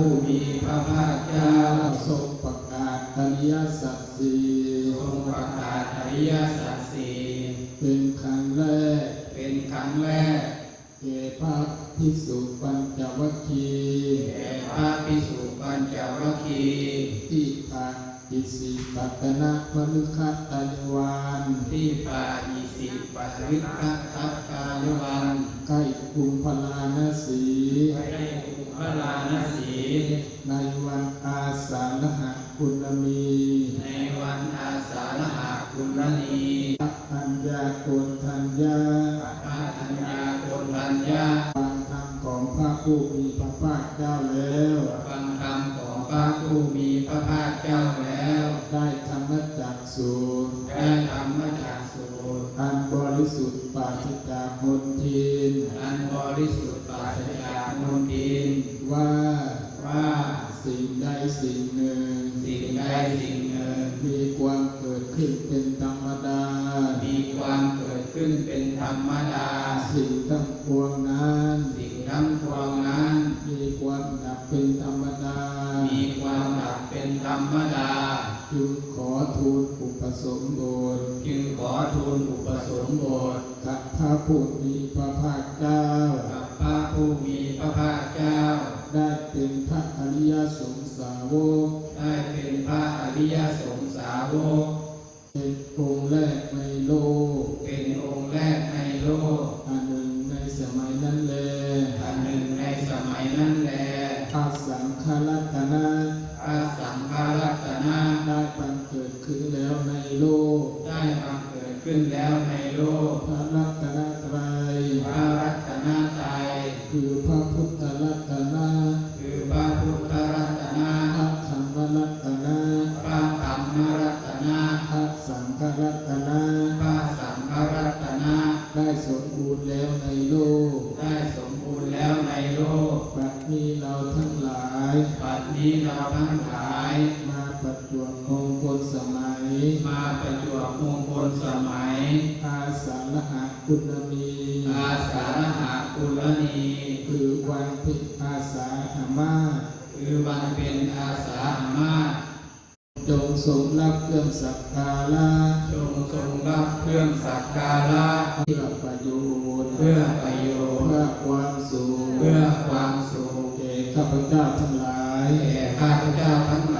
ผู้มีพระภาคเจ้าทรงประกาศอริยสัจสี่ทรงประกาศอริยสัจสี่เป็นครั้งแรกแก่พระภิกษุปัญจวัคคีย์พระภิกษุปัญจวัคคีย์ที่ปาอิสิปัตนะมฤคตานิวานที่ปาอิสิปัตริกทัพกาลวันใกล้กรุงพาราณสี ในกรุงพาราณสี ในวันอาสาฬหปุณมี ในวันอาสาฬหปุณณีอัญญาโกณทัญญาพระอัญญาโกณทัญญาฟังธรรมของพระผู้มีพระภาคเจ้าแล้วฟังธรรมของพระผู้มีพระภาคเจ้าแล้วได้ธรรมจักสุได้ธรรมจักสุอันบริสุทธิ์ปราศจากมลทินอันบริสุทธิ์ปราศจากมลทินว่า สิ่งใดสิ่งหนึ่งมีความเกิดขึ้นเป็นธรรมดาสิ่งทั้งปวงนั้นมีความดับเป็นธรรมดาจึงขอทูลอุปสมบทกับพระผู้มีพระภาคเจ้าได้เป็นพระอริยสงสาวกเป็นองค์แรกในโลกอันหนึ่งในสมัยนั้นแลอาสังฆรัตนะได้บังเกิดขึ้นแล้วในโลกพระรัตนตรัยคือพระพุทธรัตนะพระธรรมรัตนะพระสังฆรัตนะได้สมบูรณ์แล้วในโลกบัดนี้เราทั้งหลายมาประจวบมงคลสมัยอาสาฬหปุณมีคือวันเพ็ญอาสาหมาจงทรงรับเครื่องสักการะเพื่อประโยชน์เพื่อความสุขแก่ข้าพเจ้าทั้งหลาย